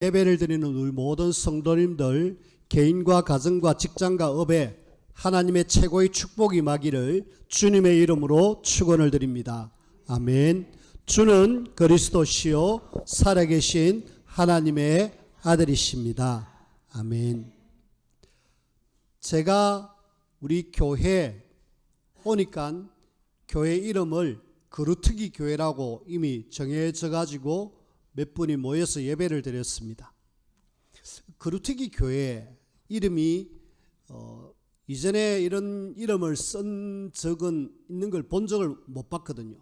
예배를 드리는 우리 모든 성도님들, 개인과 가정과 직장과 업에 하나님의 최고의 축복이 임하기를 주님의 이름으로 축원을 드립니다. 아멘. 주는 그리스도시요 살아계신 하나님의 아들이십니다. 아멘. 제가 우리 교회 오니까 교회 이름을 거루트기 교회라고 이미 정해져 가지고 몇 분이 모여서 예배를 드렸습니다. 거루트기 교회 이름이 이전에 이런 이름을 쓴 적은 있는 걸 본 적을 못 봤거든요.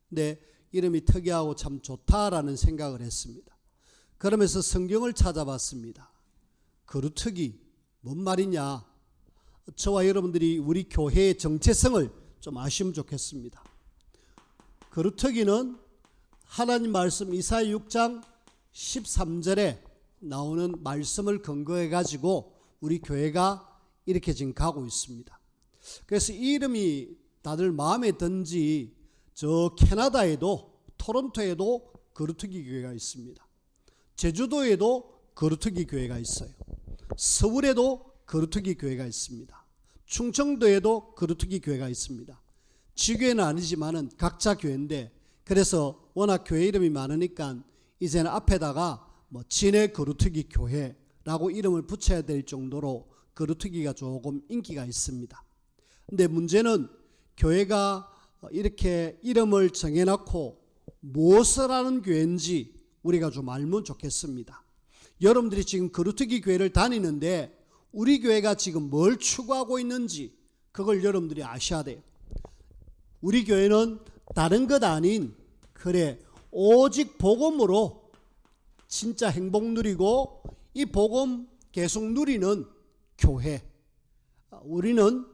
근데 이름이 특이하고 참 좋다라는 생각을 했습니다. 그러면서 성경을 찾아봤습니다. 거루트기 뭔 말이냐? 저와 여러분들이 우리 교회의 정체성을 좀 아시면 좋겠습니다. 거루트기는 하나님 말씀 이사야 6장 13절에 나오는 말씀을 근거해 가지고 우리 교회가 이렇게 지금 가고 있습니다. 그래서 이 이름이 다들 마음에 든지 저 캐나다에도 토론토에도 거루트기 교회가 있습니다. 제주도에도 거루트기 교회가 있어요. 서울에도 거루트기 교회가 있습니다. 충청도에도 거루트기 교회가 있습니다. 지교회는 아니지만은 각자 교회인데, 그래서 워낙 교회 이름이 많으니까 이제는 앞에다가 진해 거루트기 교회라고 이름을 붙여야 될 정도로 거루트기가 조금 인기가 있습니다. 근데 문제는 교회가 이렇게 이름을 정해놓고 무엇을 하는 교회인지 우리가 좀 알면 좋겠습니다. 여러분들이 지금 거루트기 교회를 다니는데 우리 교회가 지금 뭘 추구하고 있는지 그걸 여러분들이 아셔야 돼요. 우리 교회는 다른 것 아닌 오직 복음으로 진짜 행복 누리고 이 복음 계속 누리는 교회. 우리는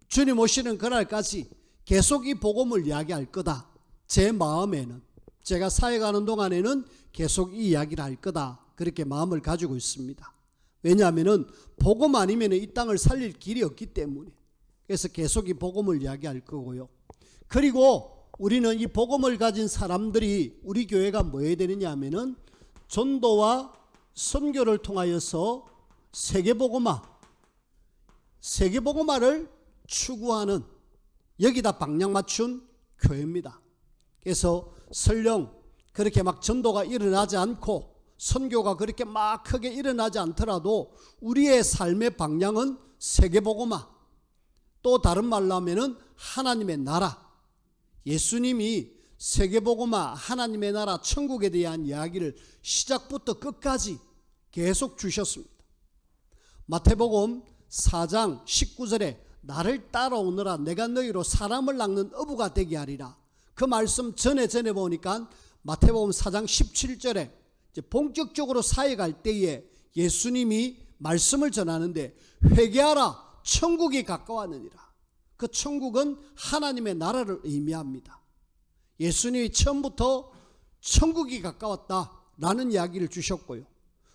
주님 오시는 그날까지 계속 이 복음을 이야기할 거다. 제 마음에는, 제가 사역하는 동안에는 계속 이 이야기를 할 거다. 그렇게 마음을 가지고 있습니다. 왜냐하면 복음 아니면 이 땅을 살릴 길이 없기 때문에. 그래서 계속 이 복음을 이야기할 거고요. 그리고 우리는 이 복음을 가진 사람들이 우리 교회가 뭐 해야 되느냐 하면은 전도와 선교를 통하여서 세계복음화를 추구하는, 여기다 방향 맞춘 교회입니다. 그래서 설령 그렇게 막 전도가 일어나지 않고 선교가 그렇게 막 크게 일어나지 않더라도 우리의 삶의 방향은 세계복음화, 또 다른 말로 하면은 하나님의 나라. 예수님이 세계복음화, 하나님의 나라, 천국에 대한 이야기를 시작부터 끝까지 계속 주셨습니다. 마태복음 4장 19절에 나를 따라오너라 내가 너희로 사람을 낚는 어부가 되게 하리라. 그 말씀 전에 보니까 마태복음 4장 17절에 이제 본격적으로 사역할 때에 예수님이 말씀을 전하는데 회개하라 천국이 가까웠느니라. 그 천국은 하나님의 나라를 의미합니다. 예수님이 처음부터 천국이 가까웠다라는 이야기를 주셨고요.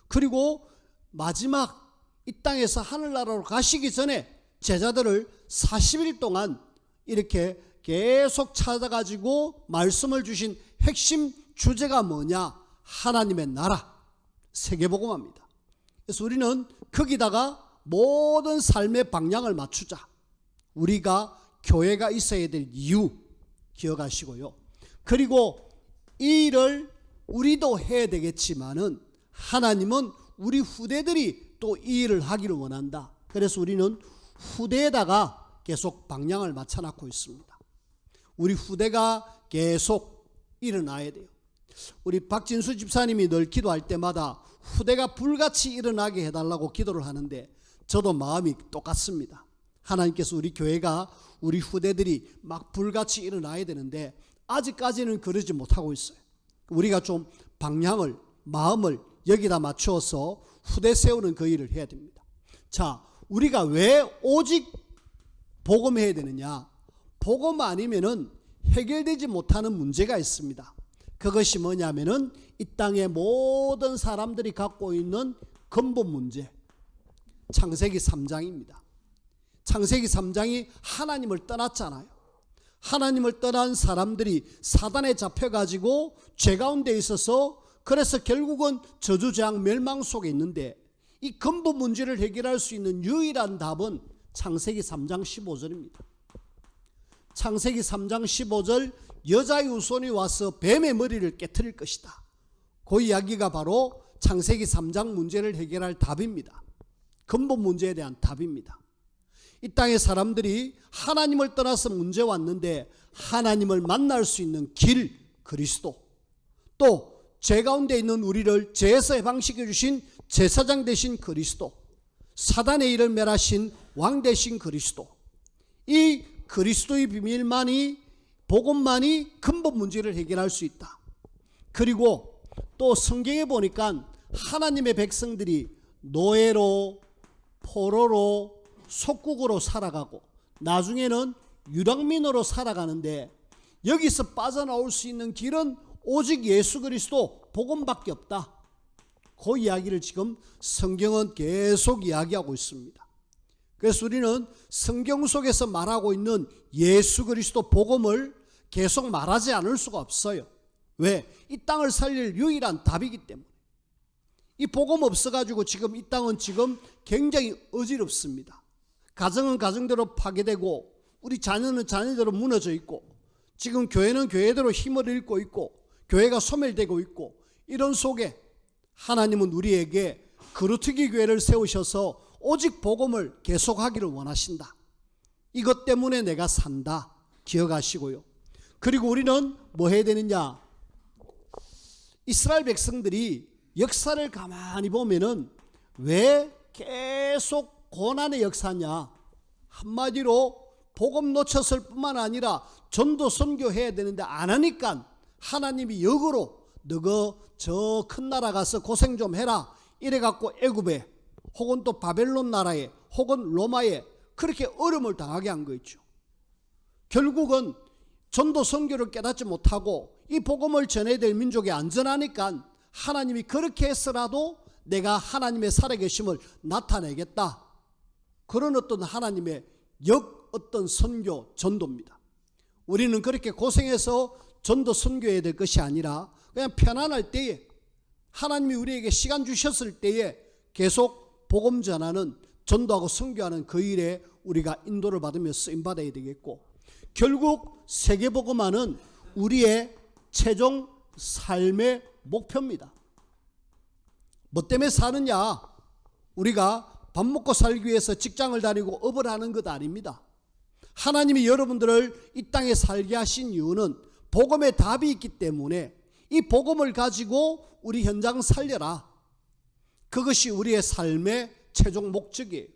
그리고 마지막 이 땅에서 하늘나라로 가시기 전에 제자들을 40일 동안 이렇게 계속 찾아가지고 말씀을 주신 핵심 주제가 뭐냐? 하나님의 나라, 세계복음화입니다. 그래서 우리는 거기다가 모든 삶의 방향을 맞추자. 우리가 교회가 있어야 될 이유 기억하시고요. 그리고 이 일을 우리도 해야 되겠지만은 하나님은 우리 후대들이 또 이 일을 하기를 원한다. 그래서 우리는 후대에다가 계속 방향을 맞춰놓고 있습니다. 우리 후대가 계속 일어나야 돼요. 우리 박진수 집사님이 늘 기도할 때마다 후대가 불같이 일어나게 해달라고 기도를 하는데 저도 마음이 똑같습니다. 하나님께서 우리 교회가 우리 후대들이 막 불같이 일어나야 되는데 아직까지는 그러지 못하고 있어요. 우리가 좀 방향을, 마음을 여기다 맞추어서 후대 세우는 그 일을 해야 됩니다. 자, 우리가 왜 오직 복음해야 되느냐? 복음 아니면은 해결되지 못하는 문제가 있습니다. 그것이 뭐냐면은 이 땅의 모든 사람들이 갖고 있는 근본 문제, 창세기 3장입니다. 창세기 3장이 하나님을 떠났잖아요. 하나님을 떠난 사람들이 사단에 잡혀가지고 죄 가운데 있어서 그래서 결국은 저주재앙 멸망 속에 있는데, 이 근본 문제를 해결할 수 있는 유일한 답은 창세기 3장 15절입니다. 창세기 3장 15절, 여자의 후손이 와서 뱀의 머리를 깨트릴 것이다. 그 이야기가 바로 창세기 3장 문제를 해결할 답입니다. 근본 문제에 대한 답입니다. 이 땅의 사람들이 하나님을 떠나서 문제 왔는데, 하나님을 만날 수 있는 길, 그리스도, 또 죄 가운데 있는 우리를 죄에서 해방시켜 주신 제사장 되신 그리스도, 사단의 일을 멸하신 왕 되신 그리스도, 이 그리스도의 비밀만이, 복음만이 근본 문제를 해결할 수 있다. 그리고 또 성경에 보니까 하나님의 백성들이 노예로, 포로로, 속국으로 살아가고 나중에는 유랑민으로 살아가는데, 여기서 빠져나올 수 있는 길은 오직 예수 그리스도 복음밖에 없다. 그 이야기를 지금 성경은 계속 이야기하고 있습니다. 그래서 우리는 성경 속에서 말하고 있는 예수 그리스도 복음을 계속 말하지 않을 수가 없어요. 왜? 이 땅을 살릴 유일한 답이기 때문에. 이 복음 없어가지고 지금 이 땅은 지금 굉장히 어지럽습니다. 가정은 가정대로 파괴되고, 우리 자녀는 자녀대로 무너져 있고, 지금 교회는 교회대로 힘을 잃고 있고, 교회가 소멸되고 있고, 이런 속에 하나님은 우리에게 그루트기 교회를 세우셔서 오직 복음을 계속하기를 원하신다. 이것 때문에 내가 산다. 기억하시고요. 그리고 우리는 뭐 해야 되느냐? 이스라엘 백성들이 역사를 가만히 보면은 왜 계속 고난의 역사냐? 한마디로 복음 놓쳤을 뿐만 아니라 전도 선교해야 되는데 안 하니까 하나님이 역으로 너거 저 큰 나라 가서 고생 좀 해라 이래갖고 애굽에, 혹은 또 바벨론 나라에, 혹은 로마에 그렇게 어려움을 당하게 한 거 있죠. 결국은 전도 선교를 깨닫지 못하고 이 복음을 전해야 될 민족이 안전하니까 하나님이 그렇게 해서라도 내가 하나님의 살아계심을 나타내겠다. 그런 어떤 하나님의 어떤 선교, 전도입니다. 우리는 그렇게 고생해서 전도 선교해야 될 것이 아니라 그냥 편안할 때에, 하나님이 우리에게 시간 주셨을 때에 계속 복음 전하는, 전도하고 선교하는 그 일에 우리가 인도를 받으며 쓰임받아야 되겠고, 결국 세계복음화는 우리의 최종 삶의 목표입니다. 뭐 때문에 사느냐? 우리가 밥 먹고 살기 위해서 직장을 다니고 업을 하는 것 아닙니다. 하나님이 여러분들을 이 땅에 살게 하신 이유는 복음의 답이 있기 때문에 이 복음을 가지고 우리 현장 살려라. 그것이 우리의 삶의 최종 목적이에요.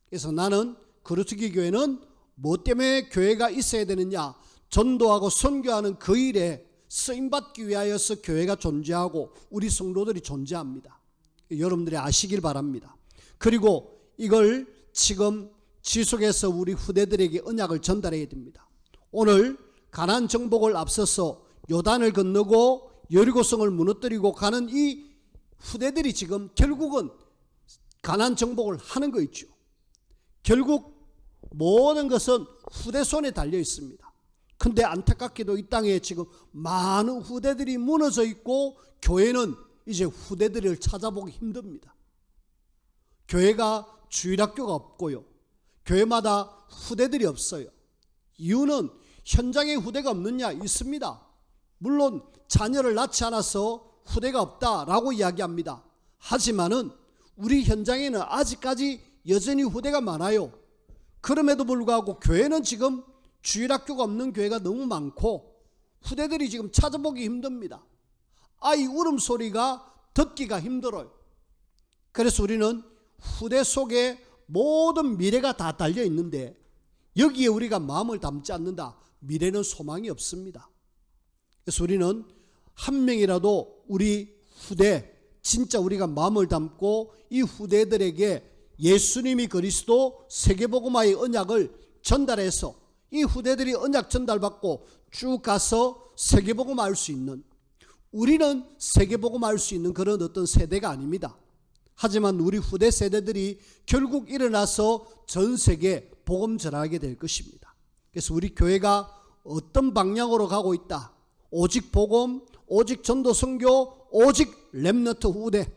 그래서 나는 그루트기 교회는 뭐 때문에 교회가 있어야 되느냐? 전도하고 선교하는 그 일에 쓰임받기 위하여서 교회가 존재하고 우리 성도들이 존재합니다. 여러분들이 아시길 바랍니다. 그리고 이걸 지금 지속해서 우리 후대들에게 언약을 전달해야 됩니다. 오늘 가나안 정복을 앞서서 요단을 건너고 여리고성을 무너뜨리고 가는 이 후대들이 지금 결국은 가나안 정복을 하는 거 있죠. 결국 모든 것은 후대 손에 달려 있습니다. 근데 안타깝게도 이 땅에 지금 많은 후대들이 무너져 있고, 교회는 이제 후대들을 찾아보기 힘듭니다. 교회가 주일학교가 없고요, 교회마다 후대들이 없어요. 이유는 현장에 후대가 없느냐? 있습니다. 물론 자녀를 낳지 않아서 후대가 없다라고 이야기합니다. 하지만은 우리 현장에는 아직까지 여전히 후대가 많아요. 그럼에도 불구하고 교회는 지금 주일학교가 없는 교회가 너무 많고 후대들이 지금 찾아보기 힘듭니다. 아이 울음소리가 듣기가 힘들어요. 그래서 우리는 후대 속에 모든 미래가 다 달려 있는데 여기에 우리가 마음을 담지 않는다, 미래는 소망이 없습니다. 그래서 우리는 한 명이라도 우리 후대, 진짜 우리가 마음을 담고 이 후대들에게 예수님이 그리스도 세계복음화의 언약을 전달해서 이 후대들이 언약 전달받고 쭉 가서 세계복음화할 수 있는, 우리는 세계복음화할 수 있는 그런 어떤 세대가 아닙니다. 하지만 우리 후대 세대들이 결국 일어나서 전 세계 복음 전하게 될 것입니다. 그래서 우리 교회가 어떤 방향으로 가고 있다, 오직 복음, 오직 전도 선교, 오직 렘넌트 후대,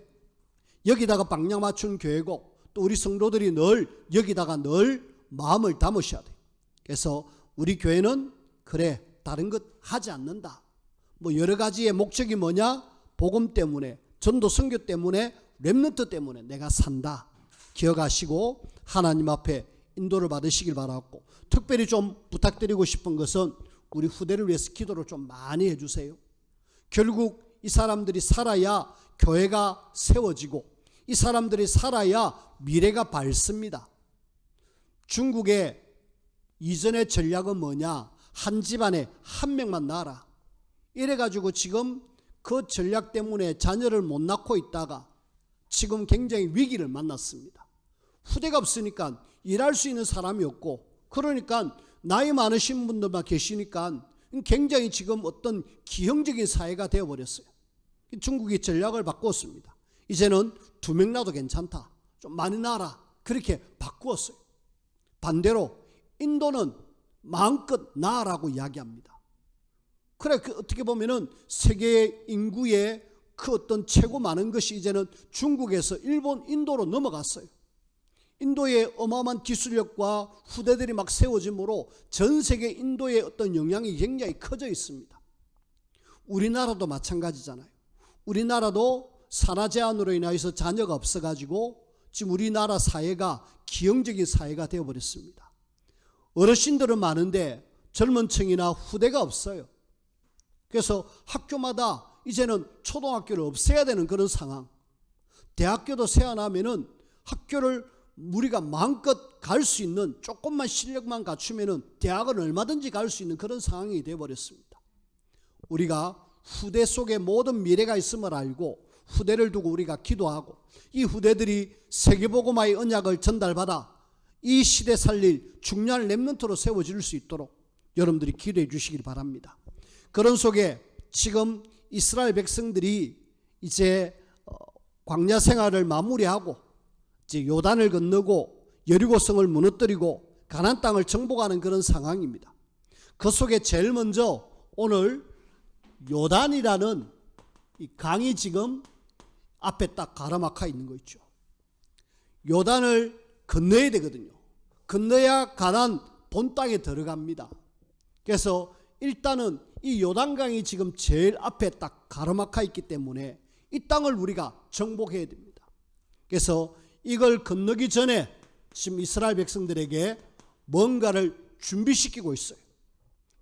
여기다가 방향 맞춘 교회고, 또 우리 성도들이 늘 여기다가 늘 마음을 담으셔야 돼. 그래서 우리 교회는 그래 다른 것 하지 않는다. 뭐 여러 가지의 목적이 뭐냐? 복음 때문에, 전도 선교 때문에, 렘넌트 때문에 내가 산다. 기억하시고 하나님 앞에 인도를 받으시길 바라고, 특별히 좀 부탁드리고 싶은 것은 우리 후대를 위해서 기도를 좀 많이 해주세요. 결국 이 사람들이 살아야 교회가 세워지고, 이 사람들이 살아야 미래가 밝습니다. 중국의 이전의 전략은 뭐냐? 한 집안에 한 명만 낳아라. 이래가지고 지금 그 전략 때문에 자녀를 못 낳고 있다가 지금 굉장히 위기를 만났습니다. 후대가 없으니까 일할 수 있는 사람이 없고, 그러니까 나이 많으신 분들만 계시니까 굉장히 지금 어떤 기형적인 사회가 되어버렸어요. 중국이 전략을 바꿨습니다. 이제는 2명 낳아도 괜찮다, 좀 많이 낳아라, 그렇게 바꾸었어요. 반대로 인도는 마음껏 낳으라고 이야기합니다. 그래, 어떻게 보면은 세계 인구의 그 어떤 최고 많은 것이 이제는 중국에서 일본, 인도로 넘어갔어요. 인도의 어마어마한 기술력과 후대들이 막 세워짐으로 전 세계 인도의 어떤 영향이 굉장히 커져 있습니다. 우리나라도 마찬가지잖아요. 우리나라도 산하 제한으로 인해서 자녀가 없어가지고 지금 우리나라 사회가 기형적인 사회가 되어버렸습니다. 어르신들은 많은데 젊은 층이나 후대가 없어요. 그래서 학교마다 이제는 초등학교를 없애야 되는 그런 상황. 대학교도 세어나면은 학교를 우리가 마음껏 갈 수 있는, 조금만 실력만 갖추면은 대학은 얼마든지 갈 수 있는 그런 상황이 되어버렸습니다. 우리가 후대 속에 모든 미래가 있음을 알고 후대를 두고 우리가 기도하고, 이 후대들이 세계복음화의 언약을 전달받아 이 시대 살릴 중요한 렘넌트로 세워질 수 있도록 여러분들이 기도해 주시길 바랍니다. 그런 속에 지금 이스라엘 백성들이 이제 광야 생활을 마무리하고 이제 요단을 건너고 여리고성을 무너뜨리고 가나안 땅을 정복하는 그런 상황입니다. 그 속에 제일 먼저 오늘 요단이라는 이 강이 지금 앞에 딱 가로막혀 있는 거 있죠. 요단을 건너야 되거든요. 건너야 가나안 본 땅에 들어갑니다. 그래서 일단은 이 요단강이 지금 제일 앞에 딱 가로막혀 있기 때문에 이 땅을 우리가 정복해야 됩니다. 그래서 이걸 건너기 전에 지금 이스라엘 백성들에게 뭔가를 준비시키고 있어요.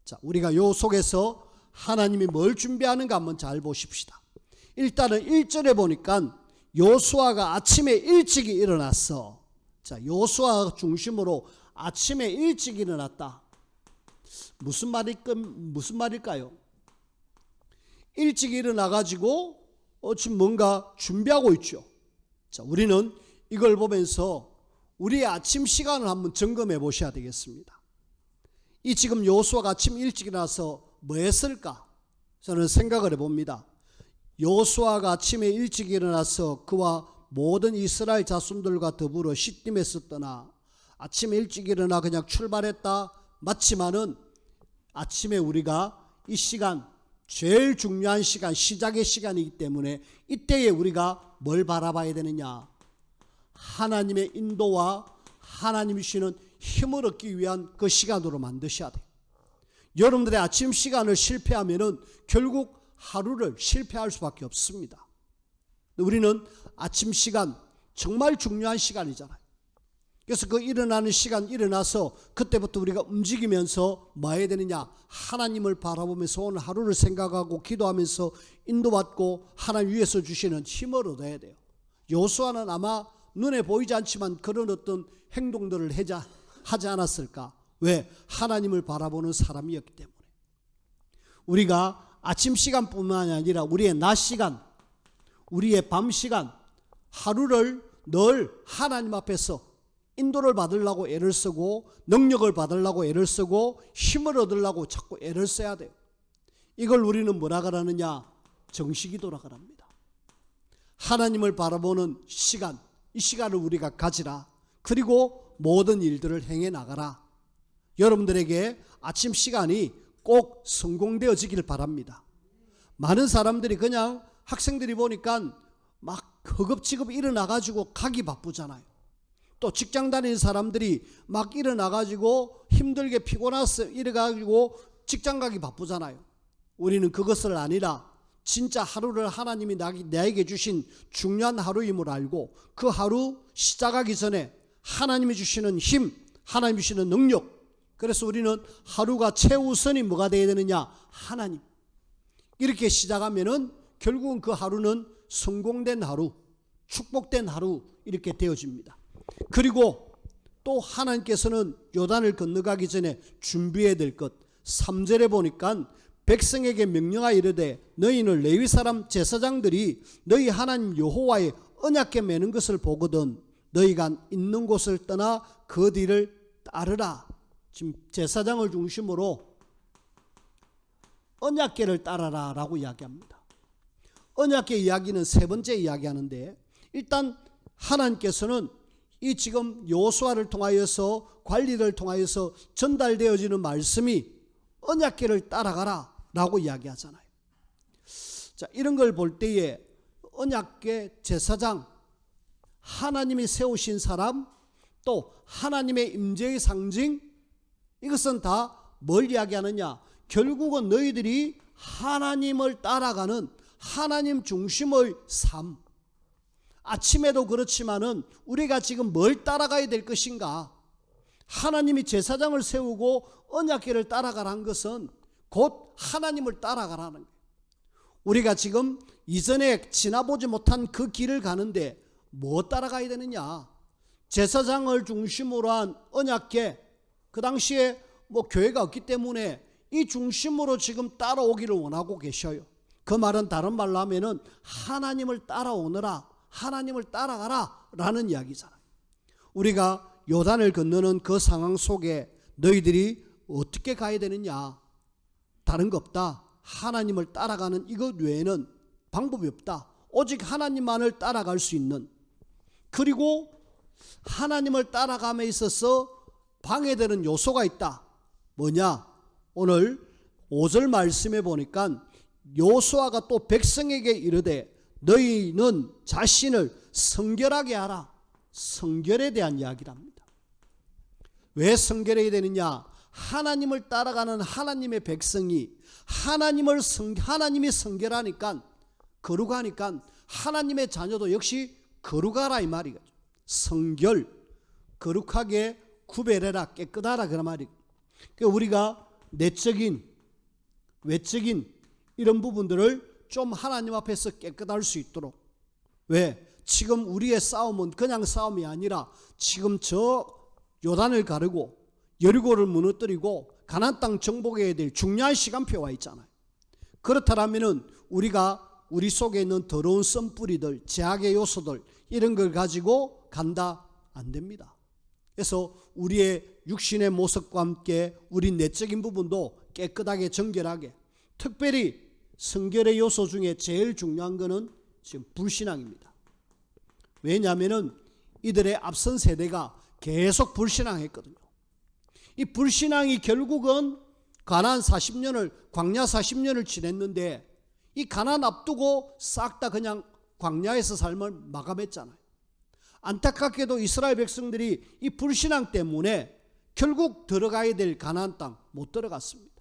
자, 우리가 요 속에서 하나님이 뭘 준비하는가 한번 잘 보십시다. 일단은 1절에 보니까 요수아가 아침에 일찍 일어났어. 자, 요수아 중심으로 아침에 일찍 일어났다. 무슨 말일까요? 일찍 일어나가지고 지금 뭔가 준비하고 있죠. 자, 우리는 이걸 보면서 우리의 아침 시간을 한번 점검해 보셔야 되겠습니다. 이 지금 요수아가 아침 일찍 일어나서 뭐 했을까? 저는 생각을 해봅니다. 요수아가 아침에 일찍 일어나서 그와 모든 이스라엘 자손들과 더불어 시딤에서 떠나 아침에 일찍 일어나 그냥 출발했다 맞지만은, 아침에 우리가 이 시간 제일 중요한 시간, 시작의 시간이기 때문에 이때에 우리가 뭘 바라봐야 되느냐? 하나님의 인도와 하나님이 주시는 힘을 얻기 위한 그 시간으로 만드셔야 돼요. 여러분들의 아침 시간을 실패하면은 결국 하루를 실패할 수밖에 없습니다. 우리는 아침 시간 정말 중요한 시간이잖아요. 그래서 그 일어나는 시간 일어나서 그때부터 우리가 움직이면서 뭐 해야 되느냐? 하나님을 바라보면서 오늘 하루를 생각하고 기도하면서 인도받고 하나님 위에서 주시는 힘을 얻어야 돼요. 요수아는 아마 눈에 보이지 않지만 그런 어떤 행동들을 하지 않았을까? 왜? 하나님을 바라보는 사람이었기 때문에. 우리가 아침 시간뿐만 아니라 우리의 낮 시간, 우리의 밤 시간, 하루를 늘 하나님 앞에서 인도를 받으려고 애를 쓰고 능력을 받으려고 애를 쓰고 힘을 얻으려고 자꾸 애를 써야 돼요. 이걸 우리는 뭐라 그러느냐? 정식기도라 그럽니다. 하나님을 바라보는 시간, 이 시간을 우리가 가지라. 그리고 모든 일들을 행해 나가라. 여러분들에게 아침 시간이 꼭 성공되어지길 바랍니다. 많은 사람들이 그냥 학생들이 보니까 막 허겁지겁 일어나가지고 가기 바쁘잖아요. 또 직장 다니는 사람들이 막 일어나가지고 힘들게 피곤해서 일어나가지고 직장 가기 바쁘잖아요. 우리는 그것을 아니라 진짜 하루를 하나님이 나에게 주신 중요한 하루임을 알고 그 하루 시작하기 전에 하나님이 주시는 힘, 하나님이 주시는 능력, 그래서 우리는 하루가 최우선이 뭐가 되어야 되느냐? 하나님. 이렇게 시작하면은 결국은 그 하루는 성공된 하루, 축복된 하루 이렇게 되어집니다. 그리고 또 하나님께서는 요단을 건너가기 전에 준비해야 될 것, 3절에 보니까 백성에게 명령하여 이르되 너희는 레위 사람 제사장들이 너희 하나님 여호와의 언약궤 매는 것을 보거든 너희가 있는 곳을 떠나 그 뒤를 따르라. 지금 제사장을 중심으로 언약궤를 따라라 라고 이야기합니다. 언약궤 이야기는 세 번째 이야기하는데, 일단 하나님께서는 이 지금 여호수아를 통하여서 관리를 통하여서 전달되어지는 말씀이 언약궤를 따라가라 라고 이야기하잖아요. 자, 이런 걸 볼 때에 언약궤 제사장, 하나님이 세우신 사람, 또 하나님의 임재의 상징, 이것은 다 뭘 이야기하느냐? 결국은 너희들이 하나님을 따라가는 하나님 중심의 삶. 아침에도 그렇지만은 우리가 지금 뭘 따라가야 될 것인가? 하나님이 제사장을 세우고 언약궤를 따라가라는 것은 곧 하나님을 따라가라는 거예요. 우리가 지금 이전에 지나보지 못한 그 길을 가는데 뭐 따라가야 되느냐? 제사장을 중심으로 한 언약궤, 그 당시에 뭐 교회가 없기 때문에 이 중심으로 지금 따라오기를 원하고 계셔요. 그 말은 다른 말로 하면은 하나님을 따라오너라, 하나님을 따라가라 라는 이야기잖아요. 우리가 요단을 건너는 그 상황 속에 너희들이 어떻게 가야 되느냐? 다른 거 없다. 하나님을 따라가는 이것 외에는 방법이 없다. 오직 하나님만을 따라갈 수 있는, 그리고 하나님을 따라감에 있어서 방해되는 요소가 있다. 뭐냐? 오늘 5절 말씀에 보니까 여호수아가 또 백성에게 이르되 너희는 자신을 성결하게 하라. 성결에 대한 이야기랍니다. 왜 성결해야 되느냐? 하나님을 따라가는 하나님의 백성이 하나님이 성결하니까, 거룩하니까 하나님의 자녀도 역시 거룩하라 이 말이죠. 성결, 거룩하게 구별해라, 깨끗하라 그런 말이에요. 그러니까 우리가 내적인, 외적인 이런 부분들을 좀 하나님 앞에서 깨끗할 수 있도록. 왜? 지금 우리의 싸움은 그냥 싸움이 아니라 지금 저 요단을 가르고 여리고를 무너뜨리고 가나안 땅 정복해야 될 중요한 시간표가 있잖아요. 그렇다면은 우리가 우리 속에 있는 더러운 썬뿌리들, 제약의 요소들 이런 걸 가지고 간다? 안 됩니다. 그래서 우리의 육신의 모습과 함께 우리 내적인 부분도 깨끗하게 정결하게, 특별히 성결의 요소 중에 제일 중요한 것은 지금 불신앙입니다. 왜냐하면 이들의 앞선 세대가 계속 불신앙했거든요. 이 불신앙이 결국은 가나안 40년을, 광야 40년을 지냈는데 이 가나안 앞두고 싹 다 그냥 광야에서 삶을 마감했잖아요. 안타깝게도 이스라엘 백성들이 이 불신앙 때문에 결국 들어가야 될 가나안 땅 못 들어갔습니다.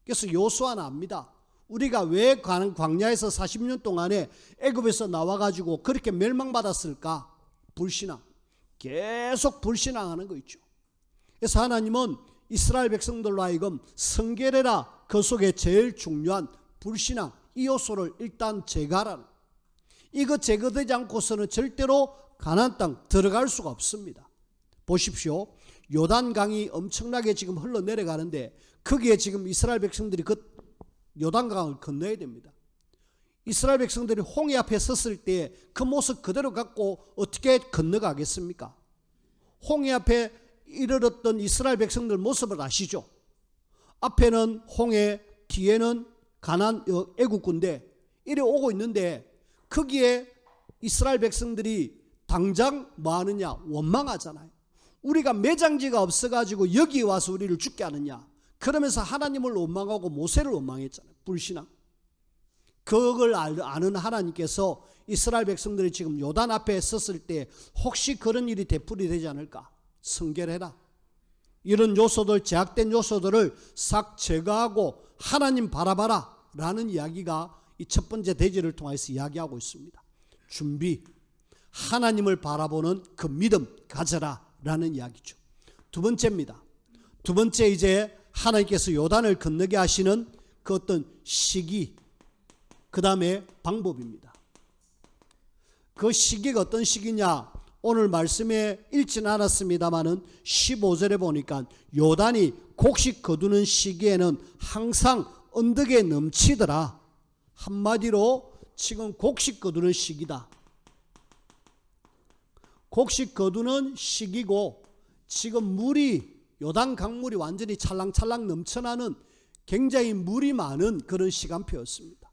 그래서 여호수아는 압니다. 우리가 왜 광야에서 40년 동안에 애굽에서 나와가지고 그렇게 멸망받았을까? 불신앙. 계속 불신앙하는 거 있죠. 그래서 하나님은 이스라엘 백성들로 하여금 성결해라, 그 속에 제일 중요한 불신앙, 이 요소를 일단 제거하라는, 이거 제거되지 않고서는 절대로 가나안 땅 들어갈 수가 없습니다. 보십시오. 요단강이 엄청나게 지금 흘러내려가는데 거기에 지금 이스라엘 백성들이 그 요단강을 건너야 됩니다. 이스라엘 백성들이 홍해 앞에 섰을 때 그 모습 그대로 갖고 어떻게 건너가겠습니까? 홍해 앞에 이르렀던 이스라엘 백성들 모습을 아시죠? 앞에는 홍해, 뒤에는 가나안 애국 군대 이래 오고 있는데 거기에 이스라엘 백성들이 당장 뭐 하느냐? 원망하잖아요. 우리가 매장지가 없어가지고 여기 와서 우리를 죽게 하느냐? 그러면서 하나님을 원망하고 모세를 원망했잖아요. 불신앙. 그걸 아는 하나님께서 이스라엘 백성들이 지금 요단 앞에 섰을 때 혹시 그런 일이 되풀이 되지 않을까? 성결해라. 이런 요소들, 제약된 요소들을 싹 제거하고 하나님 바라봐라 라는 이야기가 이 첫 번째 대지를 통해서 이야기하고 있습니다. 준비, 하나님을 바라보는 그 믿음 가져라 라는 이야기죠. 두 번째입니다. 두 번째, 이제 하나님께서 요단을 건너게 하시는 그 어떤 시기, 그 다음에 방법입니다. 그 시기가 어떤 시기냐? 오늘 말씀에 읽지는 않았습니다마는 15절에 보니까 요단이 곡식 거두는 시기에는 항상 언덕에 넘치더라. 한마디로 지금 곡식 거두는 시기다. 곡식 거두는 시기고, 지금 물이, 요단 강물이 완전히 찰랑찰랑 넘쳐나는 굉장히 물이 많은 그런 시간표였습니다.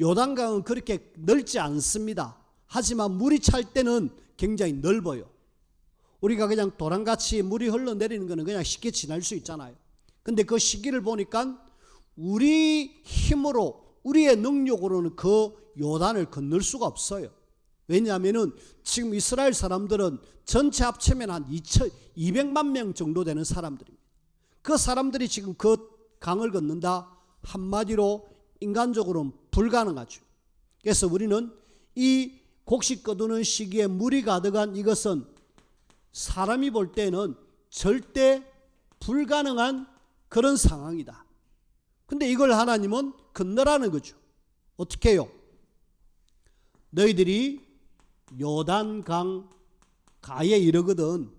요단강은 그렇게 넓지 않습니다. 하지만 물이 찰 때는 굉장히 넓어요. 우리가 그냥 도랑같이 물이 흘러내리는 것은 그냥 쉽게 지날 수 있잖아요. 근데 그 시기를 보니까 우리 힘으로, 우리의 능력으로는 그 요단을 건널 수가 없어요. 왜냐하면 지금 이스라엘 사람들은 전체 합치면 한 200만 명 정도 되는 사람들입니다. 그 사람들이 지금 그 강을 건넌다? 한마디로 인간적으로는 불가능하죠. 그래서 우리는 이 곡식 거두는 시기에 물이 가득한 이것은 사람이 볼 때는 절대 불가능한 그런 상황이다. 근데 이걸 하나님은 건너라는 거죠. 어떻게 해요? 너희들이 요단강 가에 이르거든,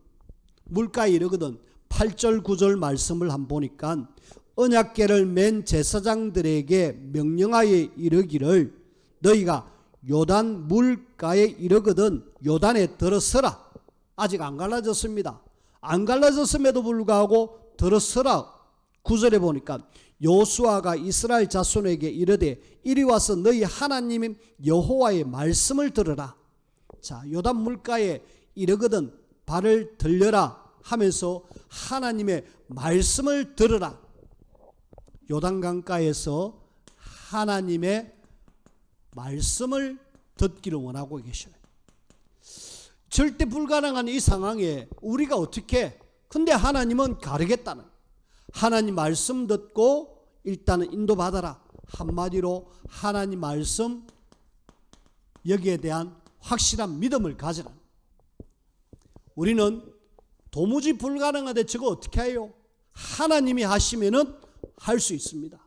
물가에 이르거든, 8절 9절 말씀을 한번 보니까 언약궤를 맨 제사장들에게 명령하여 이르기를 너희가 요단 물가에 이르거든 요단에 들어서라. 아직 안 갈라졌습니다. 안 갈라졌음에도 불구하고 들어서라. 9절에 보니까 요수아가 이스라엘 자손에게 이르되 이리 와서 너희 하나님 여호와의 말씀을 들으라. 자, 요단 물가에 이르거든 발을 들려라 하면서 하나님의 말씀을 들으라. 요단강가에서 하나님의 말씀을 듣기를 원하고 계셔요. 절대 불가능한 이 상황에 우리가 어떻게, 근데 하나님은 가르겠다는, 하나님 말씀 듣고 일단은 인도받아라. 한마디로 하나님 말씀, 여기에 대한 확실한 믿음을 가져라. 우리는 도무지 불가능한데 저거 어떻게 해요? 하나님이 하시면은 할 수 있습니다.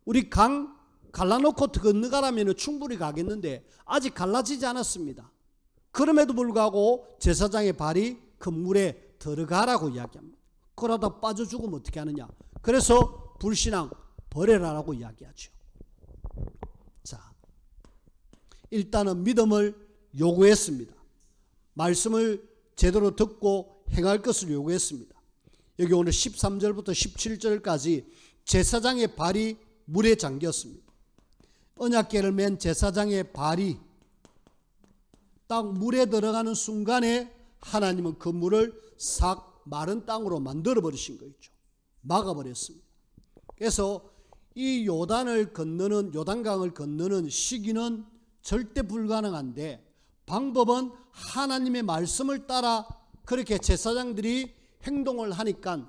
우리 강 갈라놓고 건너가라면 충분히 가겠는데 아직 갈라지지 않았습니다. 그럼에도 불구하고 제사장의 발이 그 물에 들어가라고 이야기합니다. 그러다 빠져 죽으면 어떻게 하느냐? 그래서 불신앙 버려라라고 이야기하죠. 자, 일단은 믿음을 요구했습니다. 말씀을 제대로 듣고 행할 것을 요구했습니다. 여기 오늘 13절부터 17절까지 제사장의 발이 물에 잠겼습니다. 언약궤를 맨 제사장의 발이 딱 물에 들어가는 순간에 하나님은 그 물을 싹 마른 땅으로 만들어 버리신 거죠. 막아버렸습니다. 그래서 이 요단을 건너는, 요단강을 건너는 시기는 절대 불가능한데 방법은 하나님의 말씀을 따라 그렇게 제사장들이 행동을 하니까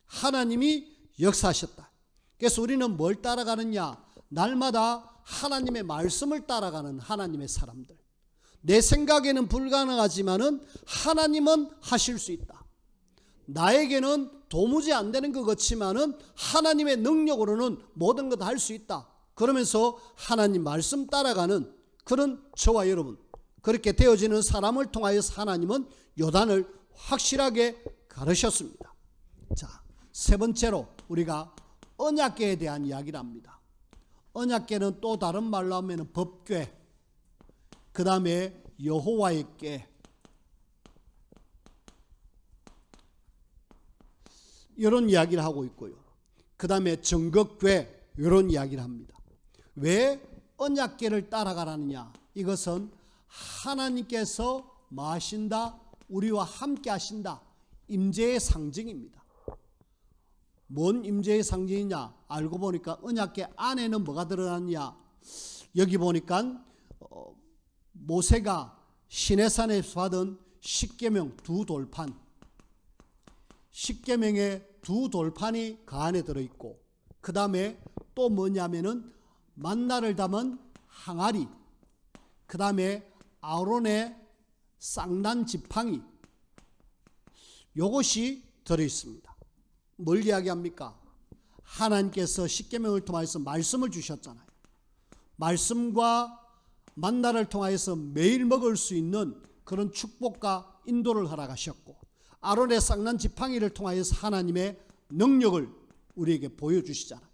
하나님이 역사하셨다. 그래서 우리는 뭘 따라가느냐? 날마다 하나님의 말씀을 따라가는 하나님의 사람들. 내 생각에는 불가능하지만은 하나님은 하실 수 있다. 나에게는 도무지 안 되는 것 같지만은 하나님의 능력으로는 모든 것 할 수 있다. 그러면서 하나님 말씀 따라가는 그런 저와 여러분, 그렇게 되어지는 사람을 통하여서 하나님은 요단을 확실하게 가르셨습니다. 자, 세 번째로 우리가 언약궤에 대한 이야기를 합니다. 언약궤는 또 다른 말로 하면 법궤, 그 다음에 여호와의 궤, 이런 이야기를 하고 있고요. 그 다음에 정극궤, 이런 이야기를 합니다. 왜 언약궤를 따라가라느냐? 이것은 하나님께서 뭐 하신다? 우리와 함께 하신다. 임재의 상징입니다. 뭔 임재의 상징이냐? 알고 보니까 언약궤 안에는 뭐가 들어가느냐? 여기 보니까 모세가 시내산에서 받은 십계명 두 돌판, 십계명의 두 돌판이 그 안에 들어있고, 그 다음에 또 뭐냐면은 만나를 담은 항아리, 그 다음에 아론의 쌍난 지팡이, 요것이 들어있습니다. 뭘 이야기합니까? 하나님께서 십계명을 통해서 말씀을 주셨잖아요. 말씀과 만나를 통해서 매일 먹을 수 있는 그런 축복과 인도를 허락하셨고, 아론의 쌍난 지팡이를 통하여서 하나님의 능력을 우리에게 보여주시잖아요.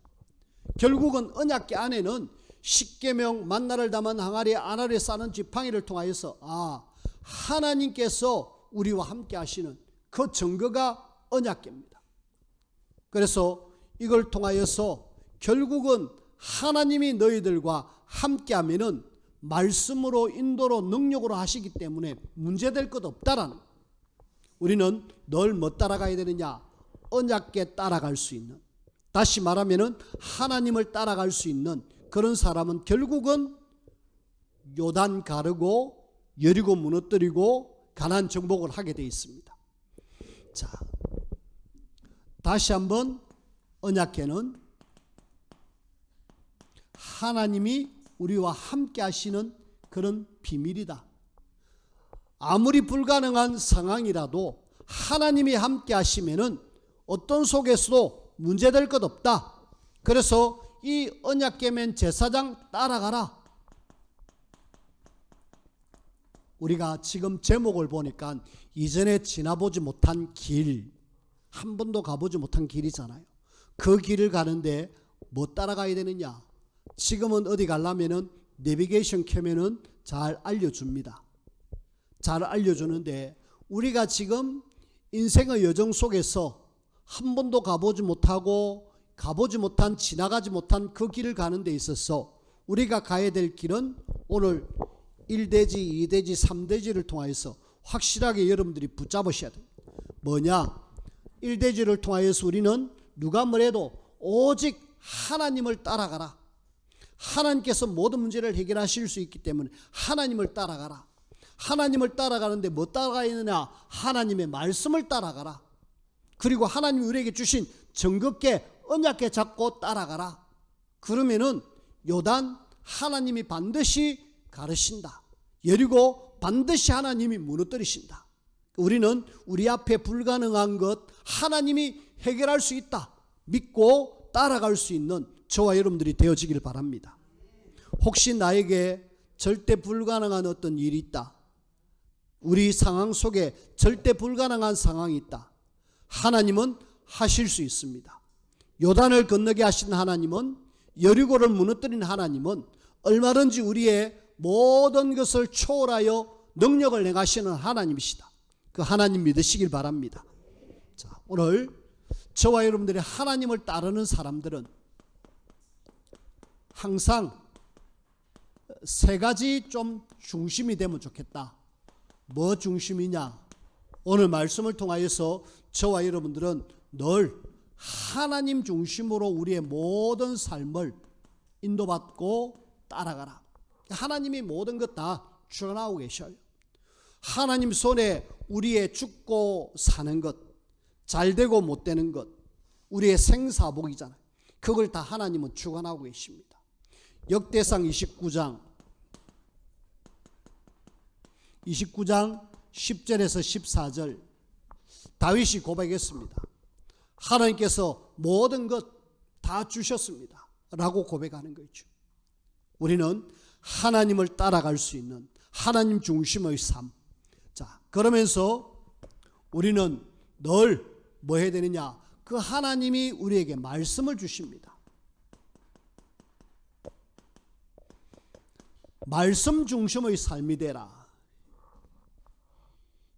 결국은 언약궤 안에는 십계명, 만나를 담은 항아리, 아론의 쌍난 지팡이를 통하여서 하나님께서 우리와 함께 하시는 그 증거가 언약궤입니다. 그래서 이걸 통하여서 결국은 하나님이 너희들과 함께 하면은 말씀으로 인도로 능력으로 하시기 때문에 문제될 것 없다라는, 우리는 늘 뭐 따라가야 되느냐? 언약궤 따라갈 수 있는, 다시 말하면은 하나님을 따라갈 수 있는 그런 사람은 결국은 요단 가르고 여리고 무너뜨리고 가나안 정복을 하게 되어 있습니다. 자, 다시 한번 언약궤는 하나님이 우리와 함께 하시는 그런 비밀이다. 아무리 불가능한 상황이라도 하나님이 함께 하시면은 어떤 속에서도 문제될 것 없다. 그래서 이 언약궤면 제사장 따라가라. 우리가 지금 제목을 보니까 이전에 지나보지 못한 길, 한 번도 가보지 못한 길이잖아요. 그 길을 가는데 뭐 따라가야 되느냐? 지금은 어디 가려면은 내비게이션 켜면은 잘 알려줍니다. 잘 알려주는데 우리가 지금 인생의 여정 속에서 한 번도 가보지 못하고 가보지 못한, 지나가지 못한 그 길을 가는 데 있어서 우리가 가야 될 길은 오늘 1대지, 2대지, 3대지를 통하여서 확실하게 여러분들이 붙잡으셔야 돼요. 뭐냐? 1대지를 통하여서 우리는 누가 뭐래도 오직 하나님을 따라가라. 하나님께서 모든 문제를 해결하실 수 있기 때문에 하나님을 따라가라. 하나님을 따라가는데 뭐 따라가야 되느냐? 하나님의 말씀을 따라가라. 그리고 하나님이 우리에게 주신 정겹게 언약궤 잡고 따라가라. 그러면은 요단 하나님이 반드시 가르신다. 여리고 반드시 하나님이 무너뜨리신다. 우리는 우리 앞에 불가능한 것 하나님이 해결할 수 있다 믿고 따라갈 수 있는 저와 여러분들이 되어지길 바랍니다. 혹시 나에게 절대 불가능한 어떤 일이 있다, 우리 상황 속에 절대 불가능한 상황이 있다, 하나님은 하실 수 있습니다. 요단을 건너게 하신 하나님은, 여리고를 무너뜨린 하나님은 얼마든지 우리의 모든 것을 초월하여 능력을 행하시는 하나님이시다. 그 하나님 믿으시길 바랍니다. 자, 오늘 저와 여러분들이 하나님을 따르는 사람들은 항상 세 가지 좀 중심이 되면 좋겠다. 뭐 중심이냐? 오늘 말씀을 통하여서 저와 여러분들은 늘 하나님 중심으로 우리의 모든 삶을 인도받고 따라가라. 하나님이 모든 것 다 주관하고 계셔요. 하나님 손에 우리의 죽고 사는 것, 잘되고 못되는 것, 우리의 생사복이잖아요. 그걸 다 하나님은 주관하고 계십니다. 역대상 29장 10절에서 14절 다윗이 고백했습니다. 하나님께서 모든 것 다 주셨습니다 라고 고백하는 거죠. 우리는 하나님을 따라갈 수 있는 하나님 중심의 삶. 자, 그러면서 우리는 늘 뭐 해야 되느냐? 그 하나님이 우리에게 말씀을 주십니다. 말씀 중심의 삶이 되라.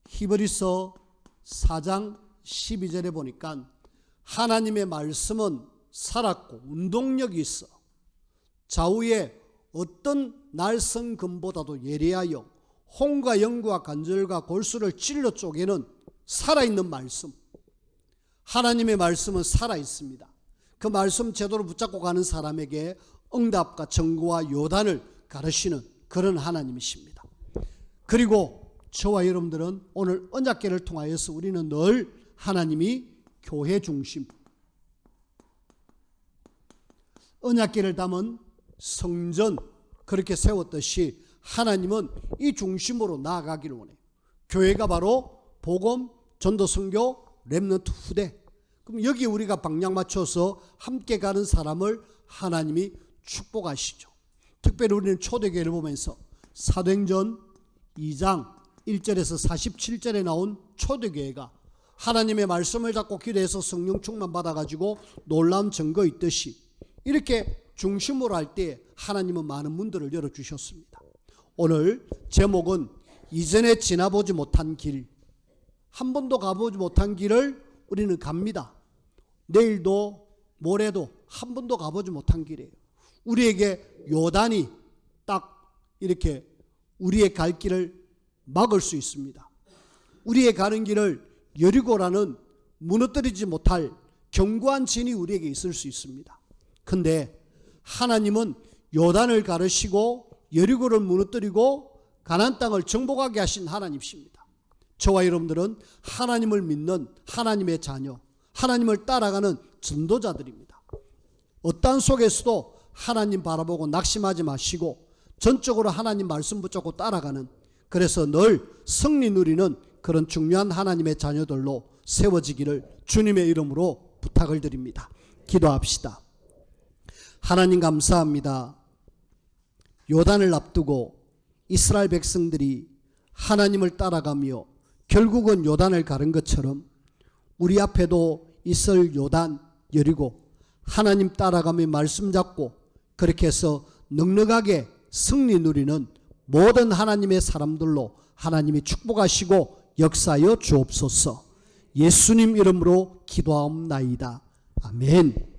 히브리서 4장 12절에 보니까 하나님의 말씀은 살았고 운동력이 있어 좌우에 어떤 날선 금보다도 예리하여 홍과 영과 관절과 골수를 찔러 쪼개는 살아있는 말씀. 하나님의 말씀은 살아있습니다. 그 말씀 제대로 붙잡고 가는 사람에게 응답과 정거와 요단을 가르시는 그런 하나님이십니다. 그리고 저와 여러분들은 오늘 언약궤를 통하여서 우리는 늘 하나님이 교회 중심, 언약궤를 담은 성전 그렇게 세웠듯이 하나님은 이 중심으로 나아가기를 원해요. 교회가 바로 복음, 전도, 선교, 렘넌트 후대. 그럼 여기 우리가 방향 맞춰서 함께 가는 사람을 하나님이 축복하시죠. 특별히 우리는 초대교회를 보면서 사도행전 2장 1절에서 47절에 나온 초대교회가 하나님의 말씀을 잡고 기도해서 성령 충만 받아가지고 놀라운 증거 있듯이 이렇게 중심으로 할 때 하나님은 많은 문들을 열어주셨습니다. 오늘 제목은 이전에 지나보지 못한 길, 한 번도 가보지 못한 길을 우리는 갑니다. 내일도 모레도 한 번도 가보지 못한 길이에요. 우리에게 요단이 딱 이렇게 우리의 갈 길을 막을 수 있습니다. 우리의 가는 길을 여리고라는 무너뜨리지 못할 견고한 진이 우리에게 있을 수 있습니다. 근데 하나님은 요단을 가르시고 여리고를 무너뜨리고 가나안 땅을 정복하게 하신 하나님이십니다. 저와 여러분들은 하나님을 믿는 하나님의 자녀, 하나님을 따라가는 전도자들입니다. 어떠한 속에서도 하나님 바라보고 낙심하지 마시고 전적으로 하나님 말씀 붙잡고 따라가는, 그래서 늘 승리 누리는 그런 중요한 하나님의 자녀들로 세워지기를 주님의 이름으로 부탁을 드립니다. 기도합시다. 하나님 감사합니다. 요단을 앞두고 이스라엘 백성들이 하나님을 따라가며 결국은 요단을 가른 것처럼 우리 앞에도 있을 요단 여리고 하나님 따라가며 말씀 잡고 그렇게 해서 넉넉하게 승리 누리는 모든 하나님의 사람들로 하나님이 축복하시고 역사하여 주옵소서. 예수님 이름으로 기도하옵나이다. 아멘.